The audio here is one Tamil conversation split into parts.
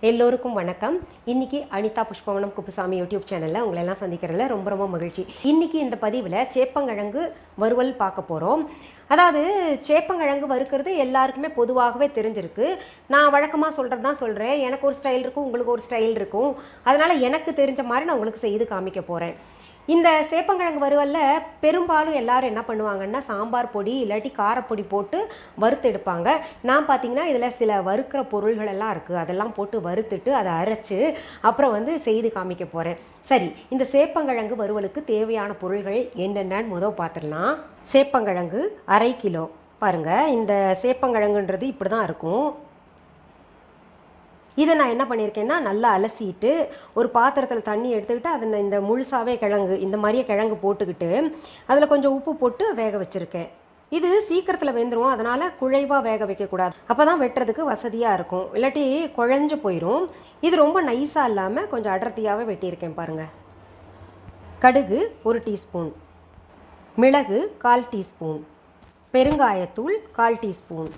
எல்லோருக்கும் வணக்கம். இன்னைக்கு அனிதா குப்புசாமி யூடியூப் சேனலில் உங்களை எல்லாம் சந்திக்கிறதுல ரொம்ப மகிழ்ச்சி. இன்னைக்கு இந்த பதிவில் சேப்பங்கிழங்கு வறுவல் பார்க்க போகிறோம். அதாவது சேப்பங்கிழங்கு வறுக்கிறது எல்லாருக்குமே பொதுவாகவே தெரிஞ்சிருக்கு. நான் வழக்கமாக சொல்கிறது தான் சொல்கிறேன். எனக்கு ஒரு ஸ்டைல் இருக்கும், உங்களுக்கு ஒரு ஸ்டைல் இருக்கும். அதனால் எனக்கு தெரிஞ்ச மாதிரி நான் உங்களுக்கு செய்து காமிக்க போகிறேன். இந்த சேப்பங்கிழங்கு வறுவலில் பெரும்பாலும் எல்லாரும் என்ன பண்ணுவாங்கன்னா சாம்பார் பொடி இல்லாட்டி காரப்பொடி போட்டு வறுத்து எடுப்பாங்க. நான் பார்த்தீங்கன்னா இதில் சில வறுக்கிற பொருள்கள் எல்லாம் இருக்குது. அதெல்லாம் போட்டு வறுத்துட்டு அதை அரைச்சி அப்புறம் செய்து காமிக்க போகிறேன். சரி, இந்த சேப்பங்கிழங்கு வறுவலுக்கு தேவையான பொருள்கள் என்னென்னு முதல் பார்த்துடலாம். சேப்பங்கிழங்கு 1/2 கிலோ. பாருங்கள், இந்த சேப்பங்கிழங்குன்றது இப்படி தான் இருக்கும். இதை நான் என்ன பண்ணியிருக்கேன்னா நல்லா அலசிட்டு ஒரு பாத்திரத்தில் தண்ணி எடுத்துக்கிட்டு அதில் இந்த முழுசாகவே கிழங்கு இந்த மாதிரியே கிழங்கு போட்டுக்கிட்டு அதில் கொஞ்சம் உப்பு போட்டு வேக வச்சுருக்கேன். இது சீக்கிரத்தில் வெந்துடும், அதனால் குழைவாக வேக வைக்கக்கூடாது. அப்போ தான் வெட்டுறதுக்கு வசதியாக இருக்கும், இல்லாட்டி குழஞ்சு போயிடும். இது ரொம்ப நைஸாக இல்லாமல் கொஞ்சம் அடர்த்தியாகவே வெட்டியிருக்கேன் பாருங்கள். கடுகு 1 டீஸ்பூன், மிளகு 1/4 டீஸ்பூன், பெருங்காயத்தூள் 1/4 டீஸ்பூன்,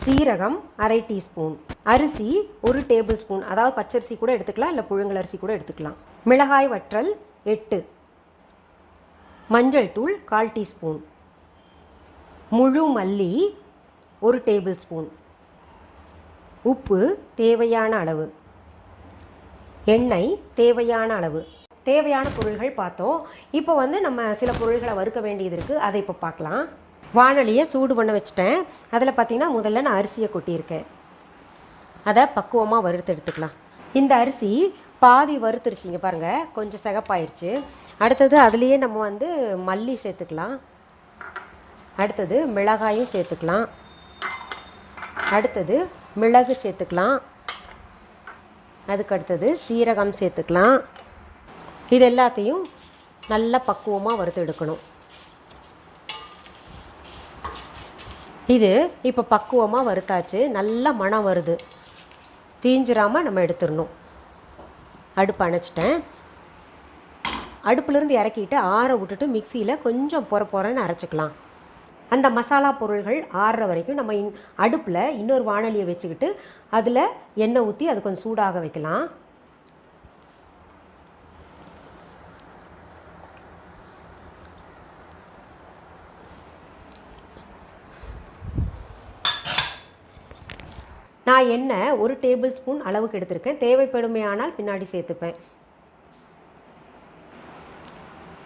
சீரகம் 1/2 டீஸ்பூன், அரிசி 1 டேபிள் ஸ்பூன், அதாவது பச்சரிசி கூட எடுத்துக்கலாம், இல்லை புழுங்கல் அரிசி கூட எடுத்துக்கலாம், மிளகாய் வற்றல் 8, மஞ்சள் தூள் 1/4 டீஸ்பூன், முழு மல்லி 1 டேபிள் ஸ்பூன், உப்பு தேவையான அளவு, எண்ணெய் தேவையான அளவு. தேவையான பொருள்கள் பார்த்தோம். இப்போ நம்ம சில பொருள்களை வறுக்க வேண்டியது இருக்குது, அதை இப்போ பார்க்கலாம். வாணலியை சூடு பண்ண வச்சுட்டேன். அதில் பார்த்திங்கன்னா முதல்ல நான் அரிசியை கொட்டியிருக்கேன். அதை பக்குவமாக வறுத்து எடுத்துக்கலாம். இந்த அரிசி பாதி வறுத்துருச்சிங்க பாருங்கள், கொஞ்சம் சிகப்பாயிருச்சு. அடுத்தது அதுலேயே நம்ம மல்லி சேர்த்துக்கலாம். அடுத்தது மிளகாயும் சேர்த்துக்கலாம். அடுத்தது மிளகு சேர்த்துக்கலாம். அதுக்கு அடுத்தது சீரகம் சேர்த்துக்கலாம். இது எல்லாத்தையும் நல்லா பக்குவமாக வறுத்து எடுக்கணும். இது இப்போ பக்குவமாக வறுத்தாச்சு, நல்ல மணம் வருது. தீஞ்சிராமல் நம்ம எடுத்துடணும். அடுப்பு அணைச்சிட்டேன். அடுப்புலேருந்து இறக்கிட்டு ஆற விட்டுட்டு மிக்சியில் கொஞ்சம் பொறன்னு அரைச்சிக்கலாம். அந்த மசாலா பொருள்கள் ஆறுற வரைக்கும் நம்ம அடுப்பில் இன்னொரு வாணலியை வச்சுக்கிட்டு அதில் எண்ணெய் ஊற்றி அது கொஞ்சம் சூடாக வைக்கலாம். நான் எண்ணெய் 1 டேபிள் ஸ்பூன் அளவுக்கு எடுத்திருக்கேன். தேவைப்படுமையானால் பின்னாடி சேர்த்துப்பேன்.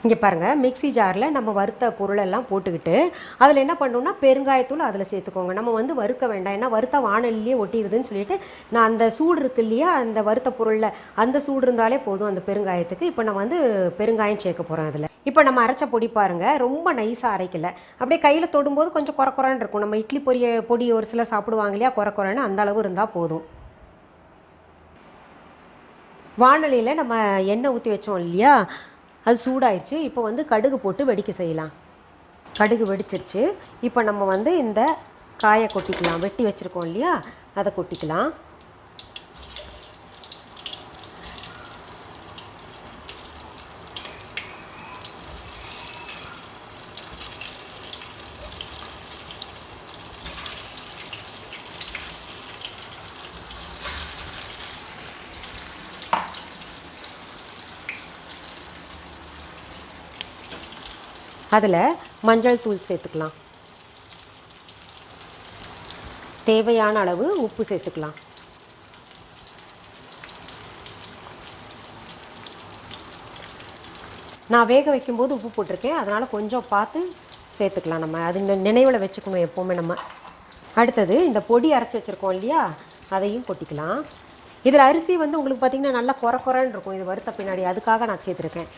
இங்கே பாருங்கள், மிக்சி ஜாரில் நம்ம வறுத்த பொருளெல்லாம் போட்டுக்கிட்டு அதில் என்ன பண்ணணும்னா பெருங்காயத்தூள் அதில் சேர்த்துக்கோங்க. நம்ம வறுக்க வேண்டாம், ஏன்னா வறுத்த வாணலிலேயே ஒட்டிடுதுன்னு சொல்லிட்டு நான் அந்த சூடு இருக்கு இல்லையா, அந்த வறுத்த பொருளில் அந்த சூடு இருந்தாலே போதும் அந்த பெருங்காயத்துக்கு. இப்போ நான் பெருங்காயம் சேர்க்க போகிறேன் அதில். இப்போ நம்ம அரைச்ச பொடி பாருங்கள், ரொம்ப நைஸாக அரைக்கலை. அப்படியே கையில் தொடும்போது கொஞ்சம் குறன்னு இருக்கும். நம்ம இட்லி பொடி ஒரு சிலர் சாப்பிடுவாங்க இல்லையா, குறன்னு அந்த அளவு இருந்தால் போதும். வாணலியில் நம்ம எண்ணெய் ஊற்றி வச்சோம் இல்லையா, அது சூடாயிடுச்சு. இப்போ கடுகு போட்டு வெடிக்க செய்யலாம். கடுகு வெடிச்சிருச்சு. இப்போ நம்ம இந்த காயை கொட்டிக்கலாம். வெட்டி வச்சுருக்கோம் இல்லையா, அதை கொட்டிக்கலாம். அதில் மஞ்சள் தூள் சேர்த்துக்கலாம். தேவையான அளவு உப்பு சேர்த்துக்கலாம். நான் வேக வைக்கும்போது உப்பு போட்டிருக்கேன், அதனால் கொஞ்சம் பார்த்து சேர்த்துக்கலாம். நம்ம அது நினைவில் வச்சுக்கணும் எப்போவுமே. நம்ம அடுத்தது இந்த பொடி அரைச்சி வச்சுருக்கோம் இல்லையா, அதையும் கொட்டிக்கலாம். இதில் அரிசி உங்களுக்கு பார்த்திங்கன்னா நல்லா குறன்னு இருக்கும் இது வறுத்த பின்னாடி, அதுக்காக நான் சேர்த்துருக்கேன்.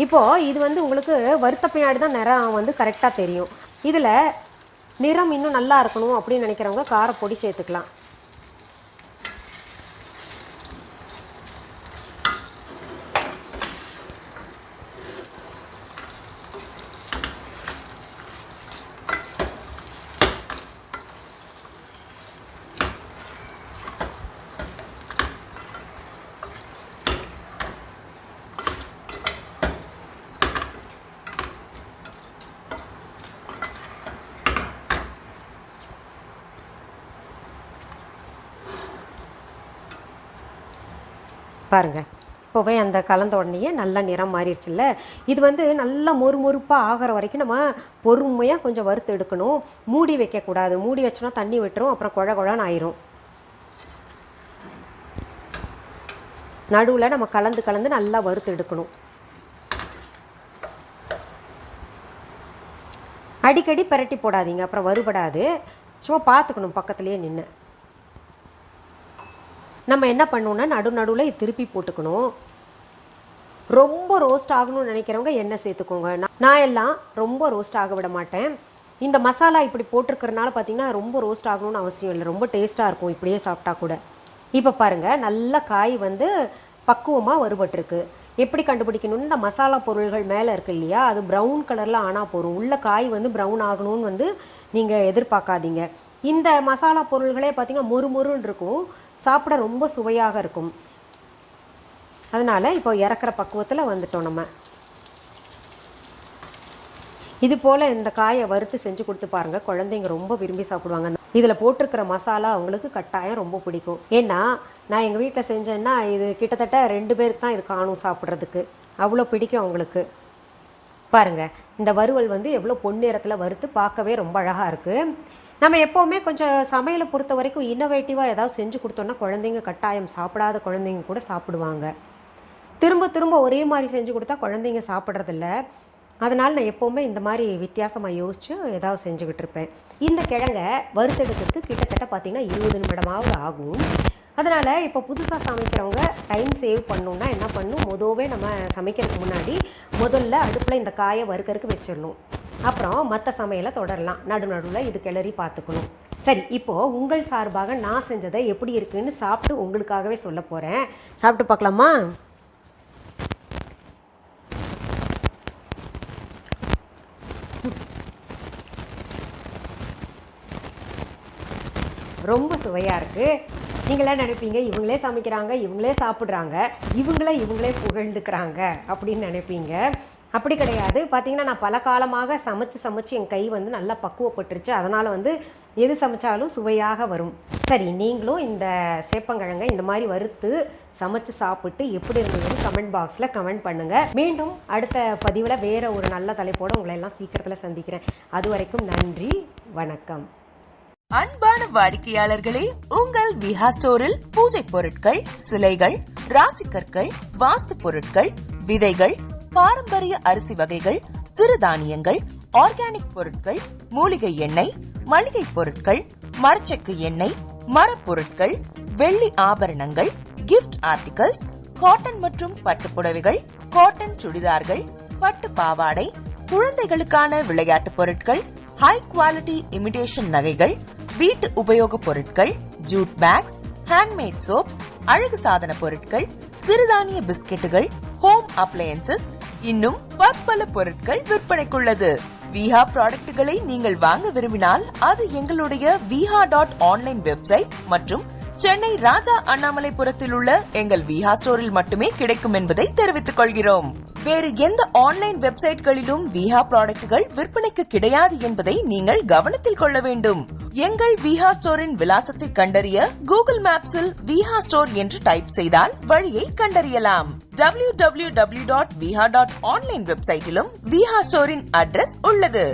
இப்போது இது உங்களுக்கு வறுத்த பின்னாடி தான் நிறம் கரெக்டாக தெரியும். இதில் நிறம் இன்னும் நல்லா இருக்கணும் அப்படின்னு நினைக்கிறவங்க காரப்பொடி சேர்த்துக்கலாம். பாருங்கள், இப்போவே அந்த கலந்த உடனேயே நல்லா நிறம் மாறிடுச்சுல்ல. இது வந்து நல்லா மொறுமொறுப்பாக ஆகிற வரைக்கும் நம்ம பொறுமையாக கொஞ்சம் வறுத்து எடுக்கணும். மூடி வைக்கக்கூடாது. மூடி வச்சோன்னா தண்ணி விட்டுரும், அப்புறம் குழ குழன்னு ஆயிரும். நடுவில் நம்ம கலந்து கலந்து நல்லா வறுத்து எடுக்கணும். அடிக்கடி பிரட்டி போடாதீங்க, அப்புறம் வறுபடாது. சும்மா பார்த்துக்கணும் பக்கத்துலேயே நின்று. நம்ம என்ன பண்ணணுன்னா நடுவில் திருப்பி போட்டுக்கணும். ரொம்ப ரோஸ்ட் ஆகணும்னு நினைக்கிறவங்க எண்ணெய் சேர்த்துக்கோங்க. நான் எல்லாம் ரொம்ப ரோஸ்ட் ஆக விட மாட்டேன். இந்த மசாலா இப்படி போட்டிருக்கிறதுனால பார்த்திங்கன்னா ரொம்ப ரோஸ்ட் ஆகணும்னு அவசியம் இல்லை. ரொம்ப டேஸ்ட்டாக இருக்கும் இப்படியே சாப்பிட்டா கூட. இப்போ பாருங்கள், நல்ல காய் வந்து பக்குவமாக வறுபட்டுருக்கு. எப்படி கண்டுபிடிக்கணும்னு இந்த மசாலா பொருள்கள் மேலே இருக்குது இல்லையா, அது ப்ரௌன் கலரில் ஆனால் போதும். உள்ள காய் வந்து ப்ரௌன் ஆகணும்னு வந்து நீங்கள் எதிர்பார்க்காதீங்க. இந்த மசாலா பொருள்களே பார்த்திங்கன்னா மொறுமொறுன்னு இருக்கும், சாப்பிட ரொம்ப சுவையாக இருக்கும். அதனால் இப்போ இறக்குற பக்குவத்தில் வந்துட்டோம். நம்ம இது போல் இந்த காயை வறுத்து செஞ்சு கொடுத்து பாருங்கள், குழந்தைங்க ரொம்ப விரும்பி சாப்பிடுவாங்க. இதில் போட்டிருக்கிற மசாலா அவங்களுக்கு கட்டாயம் ரொம்ப பிடிக்கும். ஏன்னா நான் எங்கள் வீட்டில் செஞ்சேன்னா இது கிட்டத்தட்ட 2 பேருக்கு தான் இது காணும் சாப்பிட்றதுக்கு. அவ்வளோ பிடிக்கும் அவங்களுக்கு. பாருங்கள், இந்த வறுவல் வந்து எவ்வளோ பொன்னிறத்தில் வறுத்து பார்க்கவே ரொம்ப அழகாக இருக்குது. நம்ம எப்போவுமே கொஞ்சம் சமையலை பொறுத்த வரைக்கும் இன்னோவேட்டிவாக ஏதாவது செஞ்சு கொடுத்தோன்னா குழந்தைங்க கட்டாயம், சாப்பிடாத குழந்தைங்க கூட சாப்பிடுவாங்க. திரும்ப திரும்ப ஒரே மாதிரி செஞ்சு கொடுத்தா குழந்தைங்க சாப்பிட்றதில்ல. அதனால் நான் எப்போவுமே இந்த மாதிரி வித்தியாசமாக யோசித்து ஏதாவது செஞ்சுக்கிட்டு இருப்பேன். இந்த கிழங்கை வறுத்தெடுக்கிறதுக்கு கிட்டத்தட்ட பார்த்திங்கன்னா 20 நிமிடமாவது ஆகும். அதனால் இப்போ புதுசாக சமைக்கிறவங்க டைம் சேவ் பண்ணணுன்னா என்ன பண்ணணும், முதவே நம்ம சமைக்கிறதுக்கு முன்னாடி முதல்ல அடுப்பில் இந்த காயை வறுக்கிறதுக்கு வச்சிடணும். அப்புறம் மற்ற சமையலை தொடரலாம். நடுவில் இது கிளறி பார்த்துக்கணும். சரி, இப்போது உங்கள் சார்பாக நான் செஞ்சதை எப்படி இருக்குதுன்னு சாப்பிட்டு உங்களுக்காகவே சொல்ல போகிறேன். சாப்பிட்டு பார்க்கலாமா? ரொம்ப சுவையாக இருக்குது. நீங்களே நினைப்பீங்க இவங்களே சமைக்கிறாங்க, இவங்களே சாப்பிட்றாங்க, இவங்களே புகழ்ந்துக்கிறாங்க அப்படின்னு நினைப்பீங்க. அப்படி கிடையாது. பார்த்திங்கன்னா நான் பல காலமாக சமைச்சு என் கை வந்து நல்லா பக்குவப்பட்டுருச்சு. அதனால் வந்து எது சமைச்சாலும் சுவையாக வரும். சரி, நீங்களும் இந்த சேப்பங்கிழங்கை இந்த மாதிரி வறுத்து சமைச்சு சாப்பிட்டு எப்படி இருந்ததுன்னு கமெண்ட் பாக்ஸில் கமெண்ட் பண்ணுங்கள். மீண்டும் அடுத்த பதிவில் வேறு ஒரு நல்ல தலைப்போடு உங்களை எல்லாம் சீக்கிரத்தில் சந்திக்கிறேன். அது வரைக்கும் நன்றி, வணக்கம். அன்பான வாடிக்கையாளர்களே, உங்கள் விஹா ஸ்டோரில் பூஜை பொருட்கள், சிலைகள், ராசிக்கற்கள், வாஸ்து பொருட்கள், விதைகள், பாரம்பரிய அரிசி வகைகள், சிறுதானியங்கள், ஆர்கானிக் பொருட்கள், மூலிகை எண்ணெய், மளிகை பொருட்கள், மரச்செக்கு எண்ணெய், மரப்பொருட்கள், வெள்ளி ஆபரணங்கள், கிஃப்ட் ஆர்டிகல்ஸ், காட்டன் மற்றும் பட்டு புடவைகள், காட்டன் சுடிதார்கள், பட்டு பாவாடை, குழந்தைகளுக்கான விளையாட்டு பொருட்கள், ஹை குவாலிட்டி இமிடேஷன் நகைகள், வீட்டு உபயோக பொருட்கள், ஜூட் பேக்ஸ், ஹேண்ட்மேட் சோப்ஸ், அழகு சாதன பொருட்கள், சிறுதானிய பிஸ்கெட்டுகள், ஹோம் அப்ளையன்சஸ், இன்னும் பற்பல பொருட்கள் விற்பனைக்குள்ளது. விஹா ப்ராடக்ட்களை நீங்கள் வாங்க விரும்பினால் அது எங்களுடைய viha.online வெப்சைட் மற்றும் சென்னை ராஜா அண்ணாமலைபுரத்தில் உள்ள எங்கள் விஹா ஸ்டோரில் மட்டுமே கிடைக்கும் என்பதை தெரிவித்துக் கொள்கிறோம். வேறு எந்த ஆன்லைன் வெப்சைட்களிலும் விஹா ப்ராடக்ட்கள் விற்பனைக்கு கிடையாது என்பதை நீங்கள் கவனத்தில் கொள்ள வேண்டும். எங்கள் விஹா ஸ்டோரின் விலாசத்தை கண்டறிய கூகுள் மேப்ஸில் விஹா ஸ்டோர் என்று டைப் செய்தால் வழியை கண்டறியலாம். www.viha.online வெப்சைட்டிலும் விஹா ஸ்டோரின் அட்ரஸ் உள்ளது.